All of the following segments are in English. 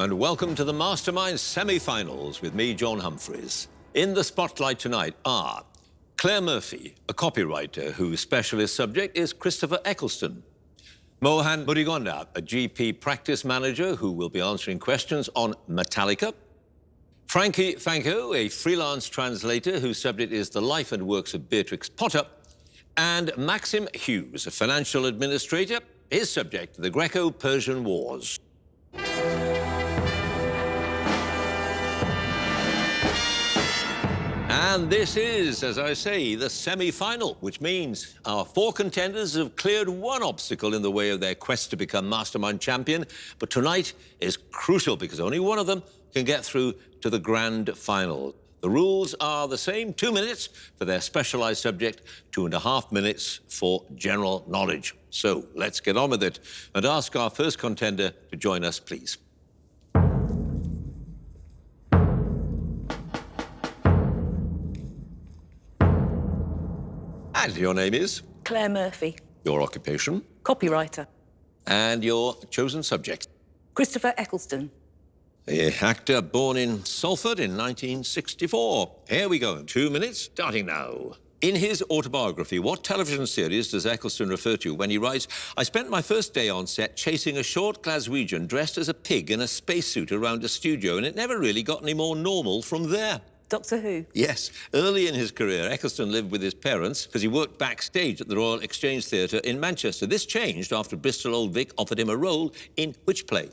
And welcome to the Mastermind semi-finals with me, John Humphreys. In the spotlight tonight are Claire Murphy, a copywriter whose specialist subject is Christopher Eccleston. Mohan Mudigonda, a GP practice manager who will be answering questions on Metallica. Frankie Fanko, a freelance translator whose subject is the life and works of Beatrix Potter. And Maxim Hughes, a financial administrator, his subject, the Greco-Persian Wars. And this is, as I say, the semi-final, which means our four contenders have cleared one obstacle in the way of their quest to become Mastermind champion. But tonight is crucial because only one of them can get through to the grand final. The rules are the same: 2 minutes for their specialized subject, 2.5 minutes for general knowledge. So let's get on with it and ask our first contender to join us, please. And your name is? Claire Murphy. Your occupation? Copywriter. And your chosen subject? Christopher Eccleston. The actor born in Salford in 1964. Here we go. 2 minutes, starting now. In his autobiography, what television series does Eccleston refer to when he writes, "I spent my first day on set chasing a short Glaswegian dressed as a pig in a spacesuit around a studio, and it never really got any more normal from there." Doctor Who? Yes. Early in his career, Eccleston lived with his parents because he worked backstage at the Royal Exchange Theatre in Manchester. This changed after Bristol Old Vic offered him a role in which play?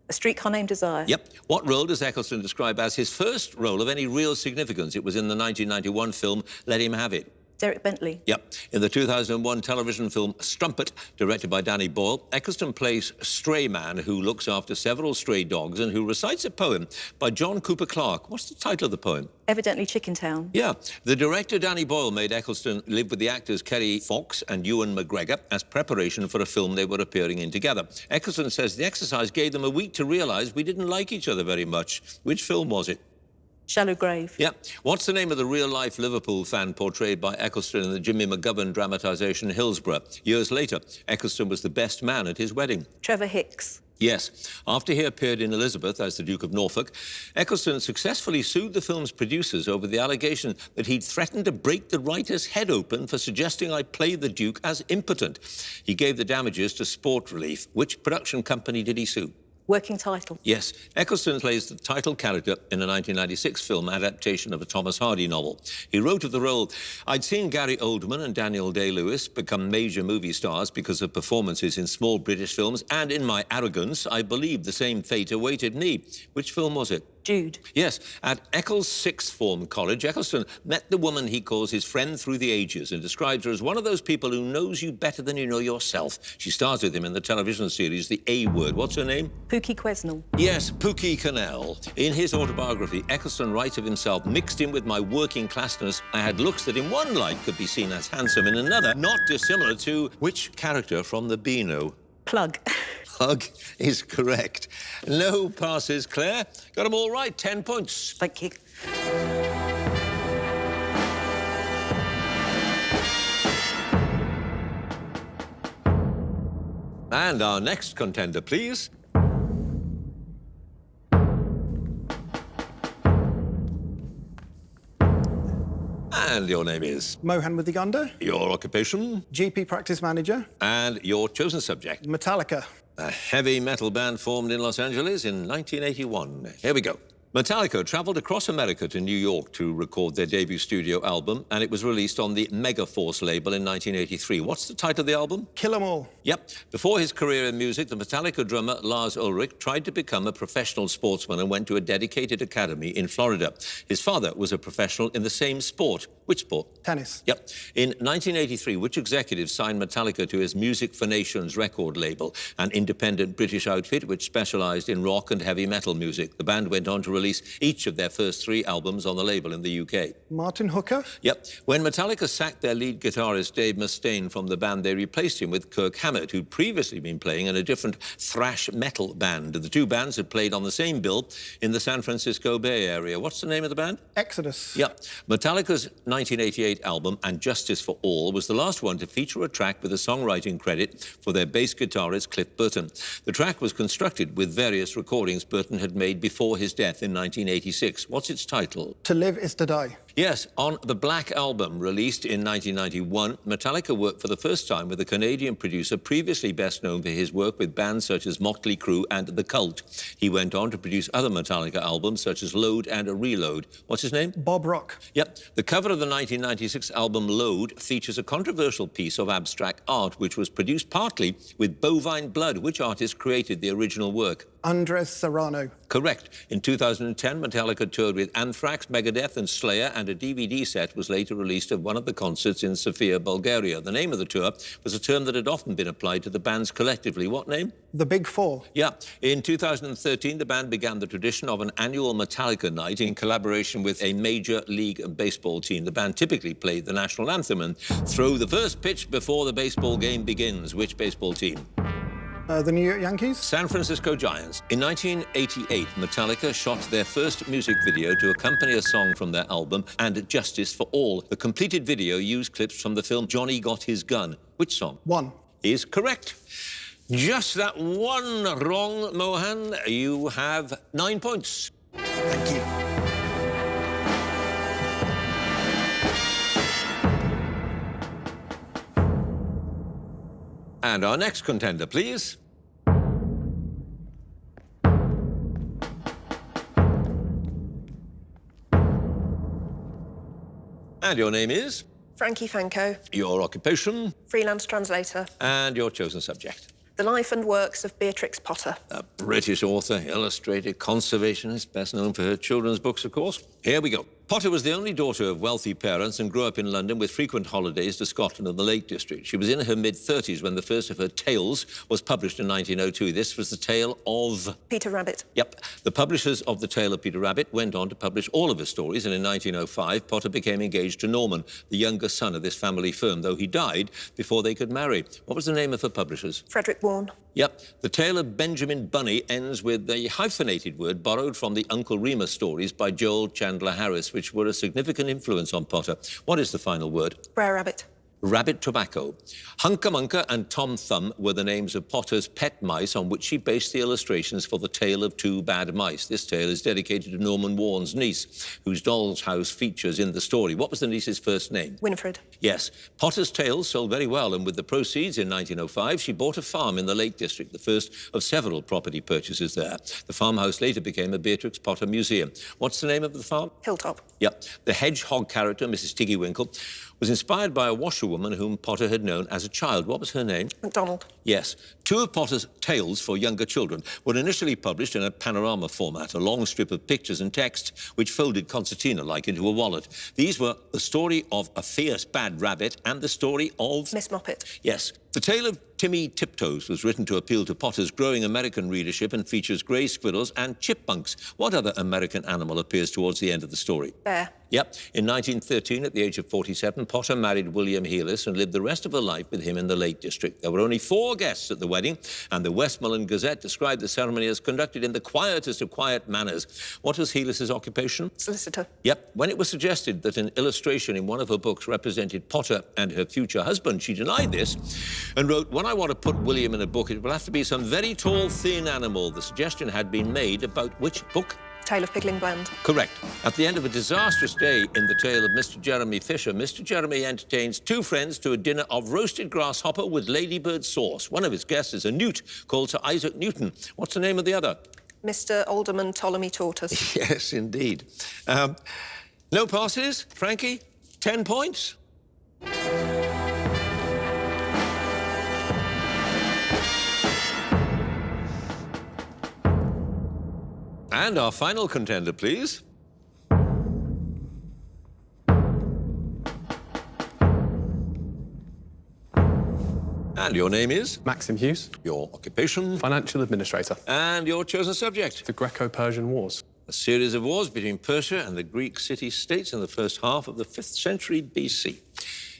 A Streetcar Named Desire. Yep. What role does Eccleston describe as his first role of any real significance? It was in the 1991 film Let Him Have It. Derek Bentley. Yep. In the 2001 television film Strumpet, directed by Danny Boyle, Eccleston plays a stray man who looks after several stray dogs and who recites a poem by John Cooper Clarke. What's the title of the poem? Evidently Chicken Town. Yeah. The director, Danny Boyle, made Eccleston live with the actors Kerry Fox and Ewan McGregor as preparation for a film they were appearing in together. Eccleston says the exercise gave them a week to realise we didn't like each other very much. Which film was it? Shallow Grave. Yeah. What's the name of the real-life Liverpool fan portrayed by Eccleston in the Jimmy McGovern dramatisation Hillsborough? Years later, Eccleston was the best man at his wedding. Trevor Hicks. Yes. After he appeared in Elizabeth as the Duke of Norfolk, Eccleston successfully sued the film's producers over the allegation that he'd threatened to break the writer's head open for suggesting I play the Duke as impotent. He gave the damages to Sport Relief. Which production company did he sue? Working Title. Yes. Eccleston plays the title character in a 1996 film adaptation of a Thomas Hardy novel. He wrote of the role, "I'd seen Gary Oldman and Daniel Day-Lewis become major movie stars because of performances in small British films, and in my arrogance, I believed the same fate awaited me." Which film was it? Jude. Yes. At Eccles Sixth Form College, Eccleston met the woman he calls his friend through the ages and describes her as one of those people who knows you better than you know yourself. She stars with him in the television series The A Word. What's her name? Pookie Quesnell. Yes, Pookie Connell. In his autobiography, Eccleston writes of himself, "Mixed in with my working classness, I had looks that in one light could be seen as handsome, in another not dissimilar to..." Which character from the Beano? Plug. Plug is correct. No passes, Claire. Got them all right, 10 points. Thank you. And our next contender, please. And your name is? Mohan Mudigonda. Your occupation? GP practice manager. And your chosen subject? Metallica. A heavy metal band formed in Los Angeles in 1981. Here we go. Metallica travelled across America to New York to record their debut studio album, and it was released on the Megaforce label in 1983. What's the title of the album? Kill 'Em All. Yep. Before his career in music, the Metallica drummer Lars Ulrich tried to become a professional sportsman and went to a dedicated academy in Florida. His father was a professional in the same sport. Which sport? Tennis. Yep. In 1983, which executive signed Metallica to his Music for Nations record label, an independent British outfit which specialised in rock and heavy metal music? The band went on to release release each of their first 3 albums on the label in the UK. Martin Hooker. Yep. When Metallica sacked their lead guitarist Dave Mustaine from the band, they replaced him with Kirk Hammett, who'd previously been playing in a different thrash metal band. The 2 bands had played on the same bill in the San Francisco Bay Area. What's the name of the band? Exodus. Yep. Metallica's 1988 album, And Justice for All, was the last one to feature a track with a songwriting credit for their bass guitarist Cliff Burton. The track was constructed with various recordings Burton had made before his death in 1986. What's its title? To Live is to Die. Yes, on the Black Album, released in 1991, Metallica worked for the first time with a Canadian producer previously best known for his work with bands such as Motley Crue and The Cult. He went on to produce other Metallica albums such as Load and Reload. What's his name? Bob Rock. Yep. The cover of the 1996 album Load features a controversial piece of abstract art which was produced partly with bovine blood. Which artist created the original work? Andres Serrano. Correct. In 2010, Metallica toured with Anthrax, Megadeth and Slayer, and a DVD set was later released of one of the concerts in Sofia, Bulgaria. The name of the tour was a term that had often been applied to the bands collectively. What name? The Big Four. Yeah. In 2013, the band began the tradition of an annual Metallica night in collaboration with a Major League Baseball team. The band typically played the national anthem and throw the first pitch before the baseball game begins. Which baseball team? The New York Yankees. San Francisco Giants. In 1988, Metallica shot their first music video to accompany a song from their album, And Justice for All. The completed video used clips from the film Johnny Got His Gun. Which song? One. Is correct. Just that one wrong, Mohan. You have 9 points. Thank you. And our next contender, please. And your name is? Frankie Fanco, Your occupation? freelance translator. And your chosen subject? The life and works of Beatrix Potter. A British author, illustrator, conservationist, best known for her children's books, of course. Here we go. Potter was the only daughter of wealthy parents and grew up in London with frequent holidays to Scotland and the Lake District. She was in her mid-30s when the first of her tales was published in 1902. This was the tale of... Peter Rabbit. Yep. The publishers of The Tale of Peter Rabbit went on to publish all of her stories, and in 1905, Potter became engaged to Norman, the younger son of this family firm, though he died before they could marry. What was the name of her publishers? Frederick Warne. Yep. The Tale of Benjamin Bunny ends with a hyphenated word borrowed from the Uncle Remus stories by Joel Chandler Harris, which were a significant influence on Potter. What is the final word? Brer Rabbit. Rabbit Tobacco. Hunca Munca and Tom Thumb were the names of Potter's pet mice on which she based the illustrations for The Tale of Two Bad Mice. This tale is dedicated to Norman Warren's niece, whose doll's house features in the story. What was the niece's first name? Winifred. Yes. Potter's tales sold very well, and with the proceeds in 1905, she bought a farm in the Lake District, the first of several property purchases there. The farmhouse later became a Beatrix Potter museum. What's the name of the farm? Hilltop. Yep. The hedgehog character, Mrs. Tiggywinkle, was inspired by a washerwoman whom Potter had known as a child. What was her name? MacDonald. Yes. 2 of Potter's tales for younger children were initially published in a panorama format, a long strip of pictures and text which folded concertina-like into a wallet. These were the story of a fierce bad rabbit and the story of... Miss Moppet. Yes. The Tale of Timmy Tiptoes was written to appeal to Potter's growing American readership and features grey squirrels and chipmunks. What other American animal appears towards the end of the story? Bear. Yep. In 1913, at the age of 47, Potter married William Heelis and lived the rest of her life with him in the Lake District. There were only 4 guests at the wedding, and the Westmoreland Gazette described the ceremony as conducted in the quietest of quiet manners. What was Heelis's occupation? Solicitor. Yep. When it was suggested that an illustration in one of her books represented Potter and her future husband, she denied this and wrote, "When I want to put William in a book, it will have to be some very tall, thin animal." The suggestion had been made about which book? Tale of Pigling Bland. Correct. At the end of a disastrous day in the tale of Mr. Jeremy Fisher, Mr. Jeremy entertains 2 friends to a dinner of roasted grasshopper with ladybird sauce. One of his guests is a newt called Sir Isaac Newton. What's the name of the other? Mr. Alderman Ptolemy Tortoise. Yes, indeed. No passes, Frankie? 10 points? And our final contender, please. And your name is? Maxim Hughes, Your occupation? financial administrator. And your chosen subject? The Greco-Persian Wars. a series of wars between Persia and the Greek city-states in the first half of the 5th century BC.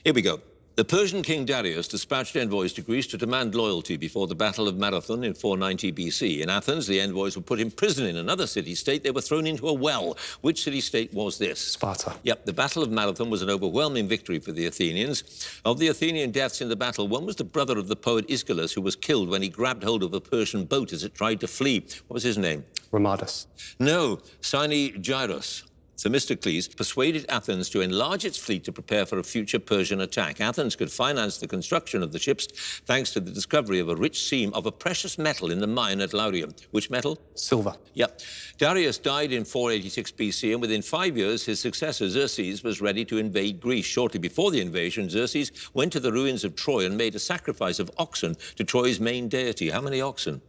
Here we go. The Persian king Darius dispatched envoys to Greece to demand loyalty before the Battle of Marathon in 490 BC. In Athens, the envoys were put in prison in another city-state. They were thrown into a well. Which city-state was this? Sparta. Yep, the Battle of Marathon was an overwhelming victory for the Athenians. Of the Athenian deaths in the battle, one was the brother of the poet Aeschylus, who was killed when he grabbed hold of a Persian boat as it tried to flee. What was his name? Romadus. No, Cynegeirus. Themistocles persuaded Athens to enlarge its fleet to prepare for a future Persian attack. Athens could finance the construction of the ships thanks to the discovery of a rich seam of a precious metal in the mine at Laurium. Which metal? Silver. Yep. Darius died in 486 BC, and within 5 years, his successor Xerxes was ready to invade Greece. Shortly before the invasion, Xerxes went to the ruins of Troy and made a sacrifice of oxen to Troy's main deity. How many oxen?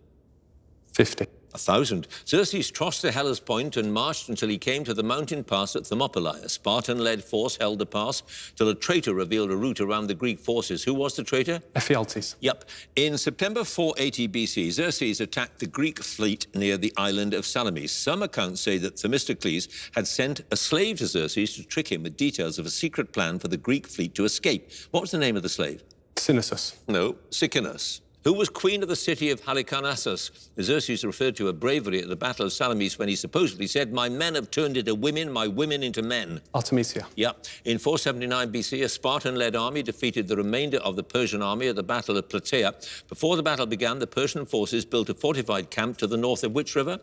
50. 1,000. Xerxes crossed the Hellespont and marched until he came to the mountain pass at Thermopylae. A Spartan-led force held the pass till a traitor revealed a route around the Greek forces. Who was the traitor? Ephialtes. Yep. In September 480 BC, Xerxes attacked the Greek fleet near the island of Salamis. Some accounts say that Themistocles had sent a slave to Xerxes to trick him with details of a secret plan for the Greek fleet to escape. What was the name of the slave? Cynisus. No, Sicinus. Who was queen of the city of Halicarnassus? Xerxes referred to her bravery at the Battle of Salamis when he supposedly said, "My men have turned into women, my women into men." Artemisia. Yeah. In 479 BC, a Spartan-led army defeated the remainder of the Persian army at the Battle of Plataea. Before the battle began, the Persian forces built a fortified camp to the north of which river?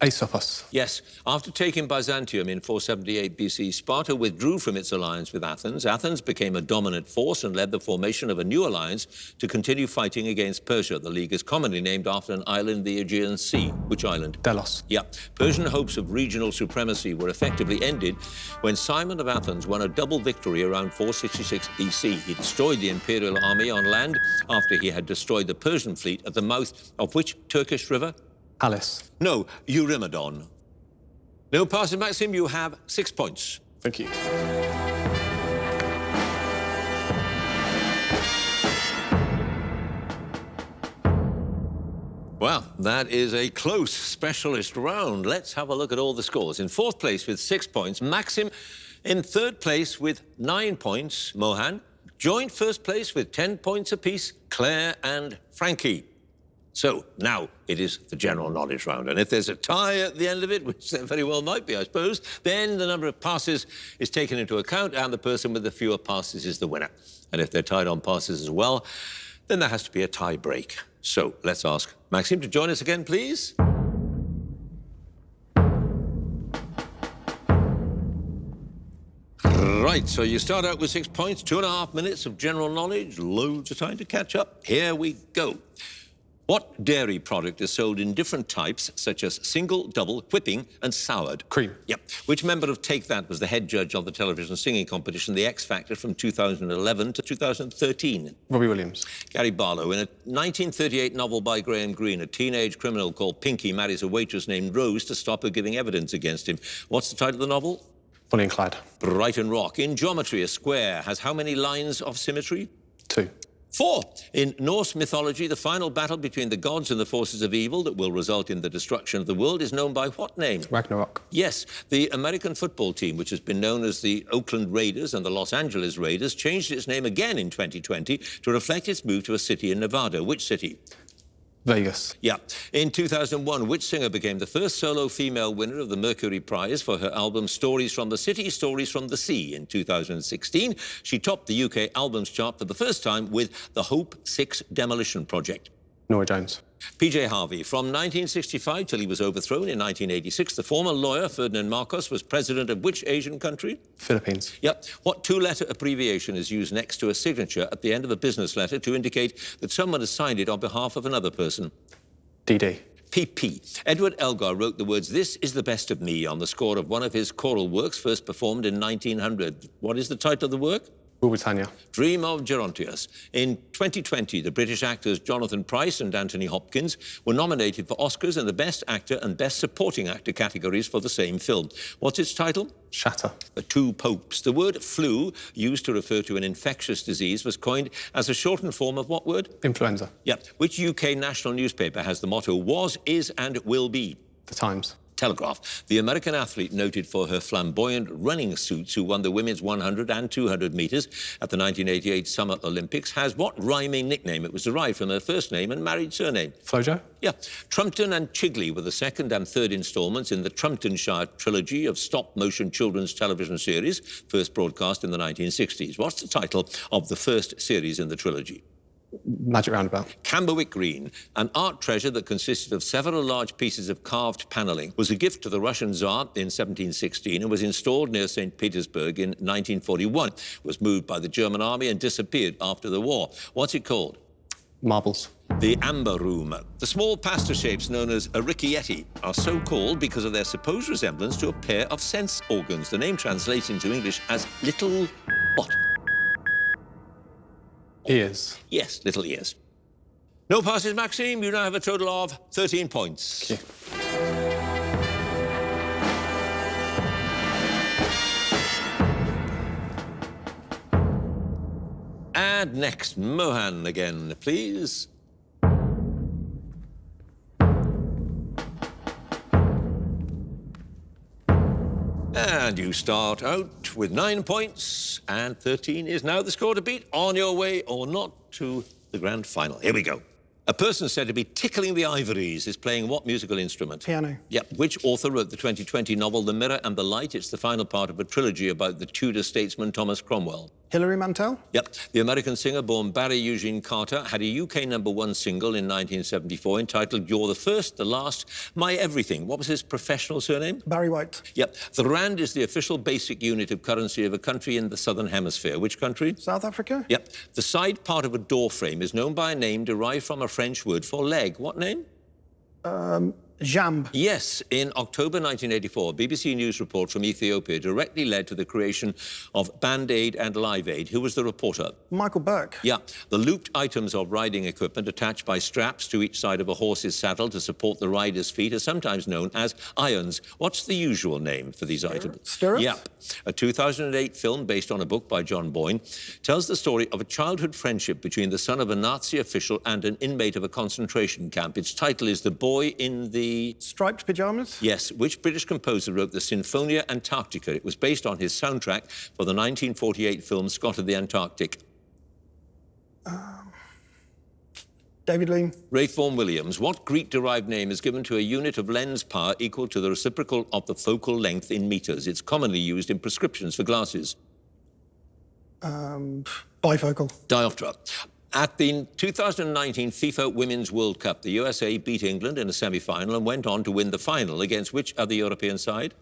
Aesopus. Yes. After taking Byzantium in 478 BC, Sparta withdrew from its alliance with Athens. Athens became a dominant force and led the formation of a new alliance to continue fighting against Persia. The league is commonly named after an island in the Aegean Sea. Which island? Delos. Yeah. Persian hopes of regional supremacy were effectively ended when Simon of Athens won a double victory around 466 BC. He destroyed the imperial army on land after he had destroyed the Persian fleet at the mouth of which Turkish river? Alice. No, Eurymedon. No passes, Maxim. You have 6 points. Thank you. Well, that is a close specialist round. Let's have a look at all the scores. In 4th place with 6 points, Maxim. In 3rd place with 9 points, Mohan. Joint 1st place with 10 points apiece, Claire and Frankie. So now it is the general knowledge round. And if there's a tie at the end of it, which there very well might be, I suppose, then the number of passes is taken into account and the person with the fewer passes is the winner. And if they're tied on passes as well, then there has to be a tie break. So let's ask Maxim to join us again, please. Right, so you start out with 6 points, 2.5 minutes of general knowledge, loads of time to catch up. Here we go. What dairy product is sold in different types, such as single, double, whipping, and soured? Cream. Yep. Which member of Take That was the head judge of the television singing competition, The X Factor, from 2011 to 2013? Robbie Williams. Gary Barlow. In a 1938 novel by Graham Greene, a teenage criminal called Pinky marries a waitress named Rose to stop her giving evidence against him. What's the title of the novel? Bonnie and Clyde. Brighton Rock. In geometry, a square has how many lines of symmetry? 2. 4. In Norse mythology, the final battle between the gods and the forces of evil that will result in the destruction of the world is known by what name? Ragnarok. Yes. The American football team, which has been known as the Oakland Raiders and the Los Angeles Raiders, changed its name again in 2020 to reflect its move to a city in Nevada. Which city? Vegas. Yeah. In 2001, which singer became the first solo female winner of the Mercury Prize for her album Stories from the City, Stories from the Sea? In 2016, she topped the UK albums chart for the first time with the Hope 6 Demolition Project. Norah Jones. PJ Harvey. From 1965 till he was overthrown in 1986, the former lawyer Ferdinand Marcos was president of which Asian country? Philippines. Yep. What 2-letter abbreviation is used next to a signature at the end of a business letter to indicate that someone has signed it on behalf of another person? DD. PP. Edward Elgar wrote the words, "This is the best of me," on the score of one of his choral works first performed in 1900. What is the title of the work? Rule Britannia. Dream of Gerontius. In 2020, the British actors Jonathan Pryce and Anthony Hopkins were nominated for Oscars in the Best Actor and Best Supporting Actor categories for the same film. What's its title? Shatter. The Two Popes. The word flu, used to refer to an infectious disease, was coined as a shortened form of what word? Influenza. Yep. Which UK national newspaper has the motto, "Was, is, and will be"? The Times. Telegraph. The American athlete noted for her flamboyant running suits who won the women's 100 and 200 metres at the 1988 Summer Olympics has what rhyming nickname? It was derived from her first name and married surname. Flojo? Yeah. Trumpton and Chigley were the second and third instalments in the Trumptonshire trilogy of stop-motion children's television series, first broadcast in the 1960s. What's the title of the first series in the trilogy? Magic Roundabout. Camberwick Green, an art treasure that consisted of several large pieces of carved panelling, was a gift to the Russian Tsar in 1716 and was installed near St. Petersburg in 1941. It was moved by the German army and disappeared after the war. What's it called? Marbles. The Amber Room. The small pasta shapes known as Arricchietti are so called because of their supposed resemblance to a pair of sense organs. The name translates into English as little what? Ears. Yes, little ears. No passes, Maxime. You now have a total of 13 points. Thank you. And next, Mohan again, please. And you start out with 9 points, and 13 is now the score to beat. On your way or not to the grand final. Here we go. A person said to be tickling the ivories is playing what musical instrument? Piano. Yep. Which author wrote the 2020 novel The Mirror and the Light? It's the final part of a trilogy about the Tudor statesman Thomas Cromwell. Hilary Mantel. Yep. The American singer born Barry Eugene Carter had a UK #1 single in 1974 entitled You're the First, the Last, My Everything. What was his professional surname? Barry White. Yep. The rand is the official basic unit of currency of a country in the Southern Hemisphere. Which country? South Africa. Yep. The side part of a door frame is known by a name derived from a French word for leg. What name? Jamb. Yes, in October 1984, a BBC News report from Ethiopia directly led to the creation of Band Aid and Live Aid. Who was the reporter? Michael Burke. Yeah, the looped items of riding equipment attached by straps to each side of a horse's saddle to support the rider's feet are sometimes known as irons. What's the usual name for these items? Stirrups? Yeah. A 2008 film based on a book by John Boyne tells the story of a childhood friendship between the son of a Nazi official and an inmate of a concentration camp. Its title is The Boy in the... Striped pyjamas. Yes. Which British composer wrote the Sinfonia Antarctica? It was based on his soundtrack for the 1948 film Scott of the Antarctic. David Lean. Ralph Vaughan Williams. What Greek-derived name is given to a unit of lens power equal to the reciprocal of the focal length in meters? It's commonly used in prescriptions for glasses. Bifocal. Dioptra. At the 2019 FIFA Women's World Cup, the USA beat England in a semi-final and went on to win the final against which other European side?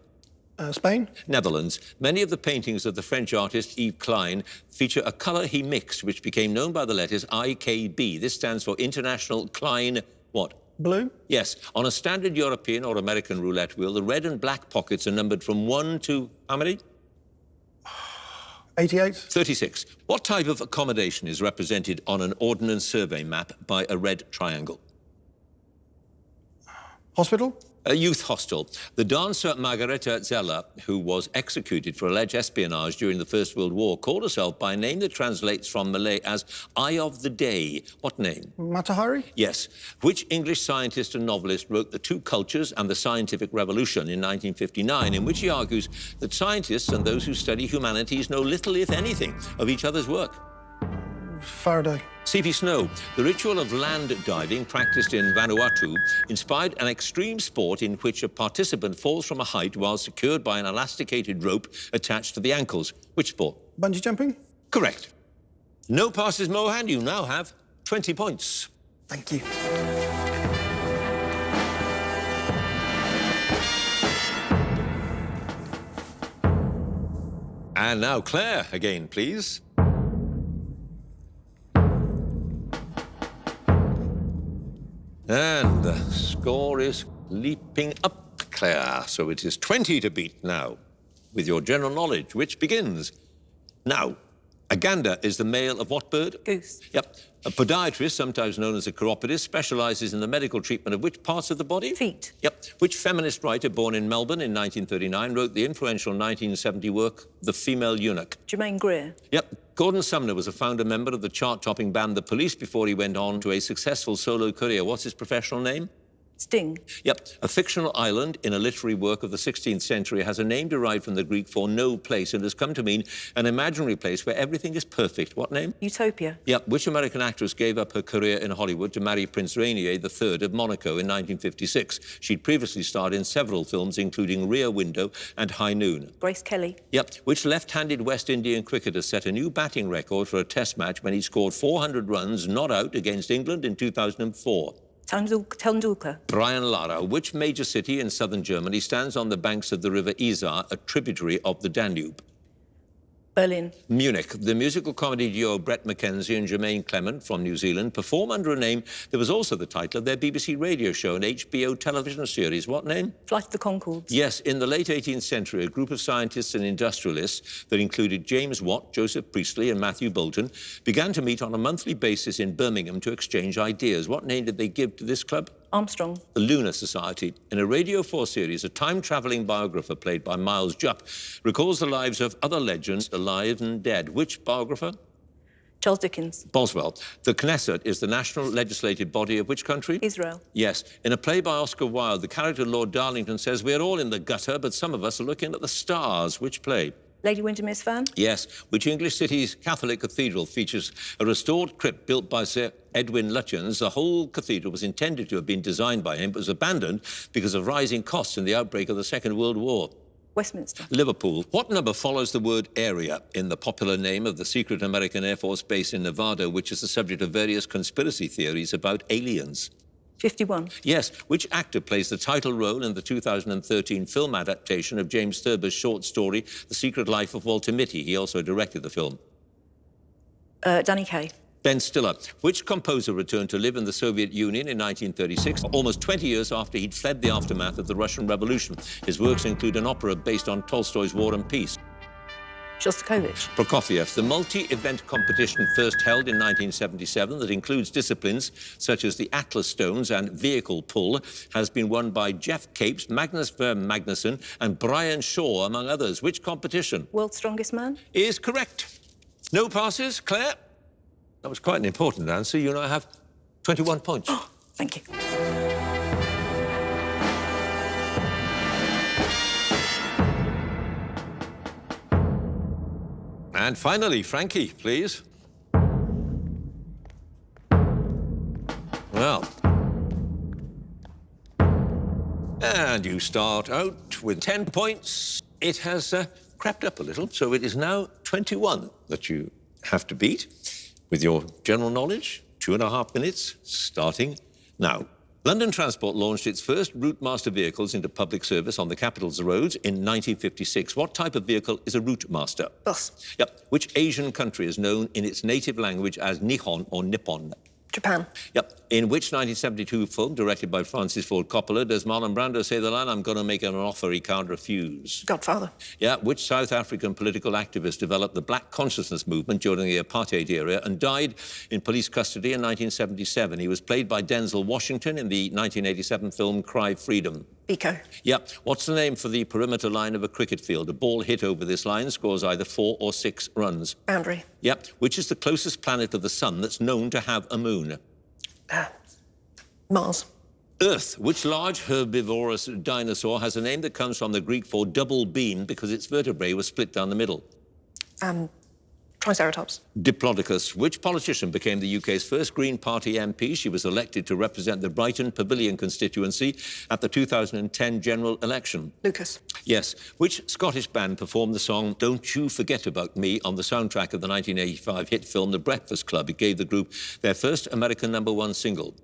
Spain. Netherlands. Many of the paintings of the French artist Yves Klein feature a colour he mixed, which became known by the letters IKB. This stands for International Klein what? Blue. Yes. On a standard European or American roulette wheel, the red and black pockets are numbered from 1 to how many? 88. 36. What type of accommodation is represented on an ordnance survey map by a red triangle? Hospital. A youth hostel. The dancer Margareta Zeller, who was executed for alleged espionage during the First World War, called herself by a name that translates from Malay as Eye of the Day. What name? Matahari. Yes. Which English scientist and novelist wrote The Two Cultures and the Scientific Revolution in 1959, in which he argues that scientists and those who study humanities know little, if anything, of each other's work? Faraday. C.P. Snow. The ritual of land diving practiced in Vanuatu inspired an extreme sport in which a participant falls from a height while secured by an elasticated rope attached to the ankles. Which sport? Bungee jumping. Correct. No passes, Mohan. You now have 20 points. Thank you. And now Claire again, please. And the score is leaping up, Claire. So it is 20 to beat now, with your general knowledge, which begins now. A gander is the male of what bird? Goose. Yep. A podiatrist, sometimes known as a chiropodist, specialises in the medical treatment of which parts of the body? Feet. Yep. Which feminist writer born in Melbourne in 1939 wrote the influential 1970 work The Female Eunuch? Germaine Greer. Yep. Gordon Sumner was a founder member of the chart-topping band The Police before he went on to a successful solo career. What's his professional name? Sting. Yep. A fictional island in a literary work of the 16th century has a name derived from the Greek for no place and has come to mean an imaginary place where everything is perfect. What name? Utopia. Yep. Which American actress gave up her career in Hollywood to marry Prince Rainier III of Monaco in 1956? She'd previously starred in several films, including Rear Window and High Noon. Grace Kelly. Yep. Which left-handed West Indian cricketer set a new batting record for a test match when he scored 400 runs not out against England in 2004? Tendulkar. Brian Lara. Which major city in southern Germany stands on the banks of the river Isar, a tributary of the Danube? Berlin. Munich. The musical comedy duo Brett Mackenzie and Jermaine Clement from New Zealand perform under a name that was also the title of their BBC radio show and HBO television series. What name? Flight of the Conchords. Yes, in the late 18th century, a group of scientists and industrialists that included James Watt, Joseph Priestley and Matthew Boulton began to meet on a monthly basis in Birmingham to exchange ideas. What name did they give to this club? Armstrong. The Lunar Society. In a Radio 4 series, a time-travelling biographer played by Miles Jupp recalls the lives of other legends, alive and dead. Which biographer? Charles Dickens. Boswell. The Knesset is the national legislative body of which country? Israel. Yes. In a play by Oscar Wilde, the character Lord Darlington says, "We're all in the gutter, but some of us are looking at the stars." Which play? Lady Windermere's Fan. Yes. Which English city's Catholic cathedral features a restored crypt built by Sir Edwin Lutyens? The whole cathedral was intended to have been designed by him, but was abandoned because of rising costs in the outbreak of the Second World War. Westminster. Liverpool. What number follows the word area in the popular name of the secret American Air Force base in Nevada, which is the subject of various conspiracy theories about aliens? 51. Yes. Which actor plays the title role in the 2013 film adaptation of James Thurber's short story, The Secret Life of Walter Mitty? He also directed the film. Danny Kaye. Ben Stiller. Which composer returned to live in the Soviet Union in 1936, almost 20 years after he'd fled the aftermath of the Russian Revolution? His works include an opera based on Tolstoy's War and Peace. Shostakovich. Prokofiev. The multi-event competition first held in 1977 that includes disciplines such as the Atlas Stones and vehicle pull has been won by Jeff Capes, Magnus Magnuson and Brian Shaw, among others. Which competition? World's Strongest Man. Is correct. No passes. Claire? That was quite an important answer. You now have 21 points. Oh, thank you. And finally, Frankie, please. Well. And you start out with 10 points. It has crept up a little, so it is now 21 that you have to beat. With your general knowledge, 2.5 minutes, starting now. London Transport launched its first Route Master vehicles into public service on the capital's roads in 1956. What type of vehicle is a Route Master? Bus. Yep. Which Asian country is known in its native language as Nihon or Nippon? Japan. Yep. In which 1972 film, directed by Francis Ford Coppola, does Marlon Brando say the line, "I'm going to make an offer he can't refuse"? Godfather. Yeah. Which South African political activist developed the Black Consciousness movement during the apartheid era and died in police custody in 1977? He was played by Denzel Washington in the 1987 film Cry Freedom. Biko. Yep. What's the name for the perimeter line of a cricket field? A ball hit over this line scores either 4 or 6 runs. Boundary. Yep. Which is the closest planet of the sun that's known to have a moon? Mars. Earth. Which large herbivorous dinosaur has a name that comes from the Greek for double beam because its vertebrae were split down the middle? Triceratops. Diplodocus. Which politician became the UK's first Green Party MP? She was elected to represent the Brighton Pavilion constituency at the 2010 general election. Lucas. Yes. Which Scottish band performed the song Don't You Forget About Me on the soundtrack of the 1985 hit film The Breakfast Club? It gave the group their first American #1 single.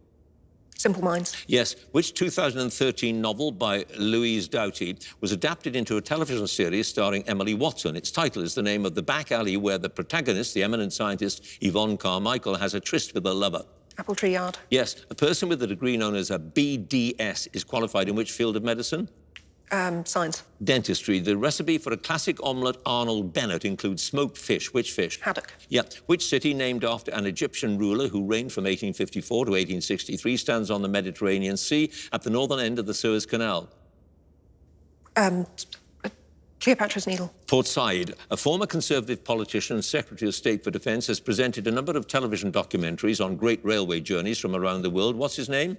Simple Minds. Yes. Which 2013 novel by Louise Doughty was adapted into a television series starring Emily Watson? Its title is the name of the back alley where the protagonist, the eminent scientist Yvonne Carmichael, has a tryst with her lover. Apple Tree Yard. Yes. A person with a degree known as a BDS is qualified in which field of medicine? Science. Dentistry. The recipe for a classic omelette Arnold Bennett includes smoked fish. Which fish? Haddock. Yep. Which city, named after an Egyptian ruler who reigned from 1854 to 1863, stands on the Mediterranean Sea at the northern end of the Suez Canal? Cleopatra's Needle. Port Said. A former Conservative politician and Secretary of State for Defence has presented a number of television documentaries on great railway journeys from around the world. What's his name?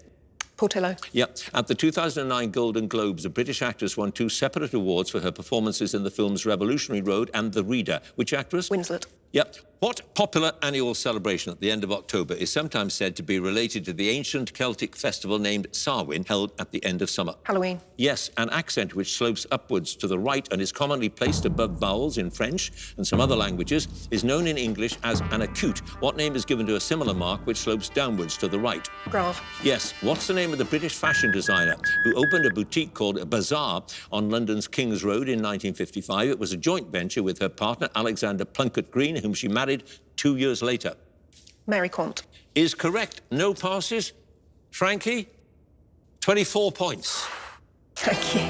Portillo. Yep. At the 2009 Golden Globes, the British actress won 2 separate awards for her performances in the films Revolutionary Road and The Reader. Which actress? Winslet. Yep. What popular annual celebration at the end of October is sometimes said to be related to the ancient Celtic festival named Samhain, held at the end of summer? Halloween. Yes, an accent which slopes upwards to the right and is commonly placed above vowels in French and some other languages is known in English as an acute. What name is given to a similar mark which slopes downwards to the right? Grave. Yes. What's the name of the British fashion designer who opened a boutique called Bazaar on London's King's Road in 1955? It was a joint venture with her partner, Alexander Plunkett Green, whom she married 2 years later. Mary Quant. Is correct. No passes. Frankie, 24 points. Thank you.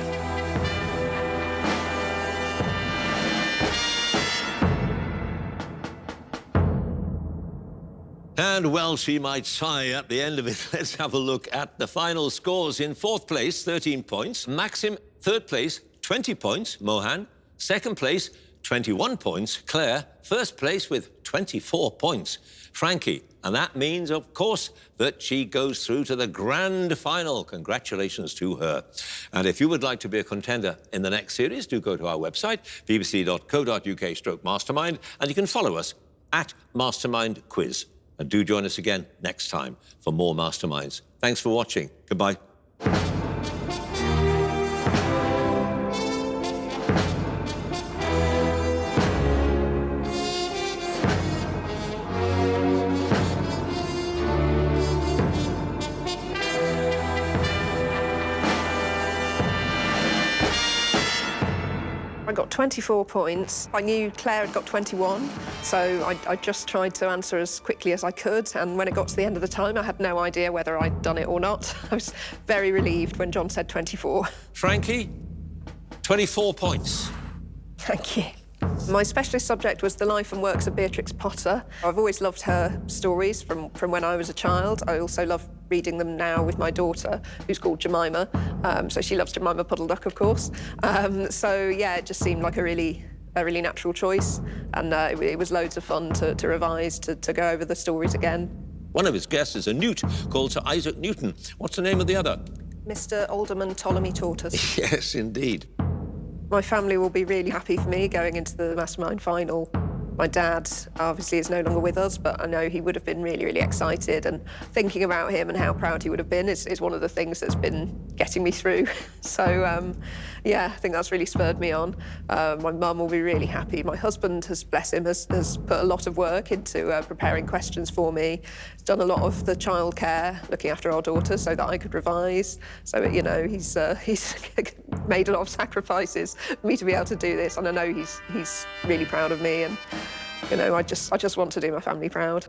And well, she might sigh at the end of it. Let's have a look at the final scores. In 4th place, 13 points. Maxim, 3rd place, 20 points. Mohan, 2nd place, 21 points. Claire, 1st place with 24 points. Frankie, and that means, of course, that she goes through to the grand final. Congratulations to her. And if you would like to be a contender in the next series, do go to our website, bbc.co.uk/mastermind, and you can follow us at Mastermind Quiz. And do join us again next time for more Masterminds. Thanks for watching. Goodbye. I got 24 points. I knew Claire had got 21, so I just tried to answer as quickly as I could, and when it got to the end of the time, I had no idea whether I'd done it or not. I was very relieved when John said 24. Frankie, 24 points. Thank you. My specialist subject was the life and works of Beatrix Potter. I've always loved her stories from when I was a child. I also love reading them now with my daughter, who's called Jemima. So she loves Jemima Puddleduck, of course. So yeah, it just seemed like a really natural choice. And it was loads of fun to revise, to go over the stories again. One of his guests is a newt called Sir Isaac Newton. What's the name of the other? Mr. Alderman Ptolemy Tortoise. Yes, indeed. My family will be really happy for me going into the Mastermind final. My dad obviously is no longer with us, but I know he would have been really excited, and thinking about him and how proud he would have been is one of the things that's been getting me through. So, yeah, I think that's really spurred me on. My mum will be really happy. My husband, bless him, has put a lot of work into preparing questions for me. He's done a lot of the childcare, looking after our daughter so that I could revise. So, you know, he's made a lot of sacrifices for me to be able to do this, and I know he's really proud of me, and you know, I just want to do my family proud.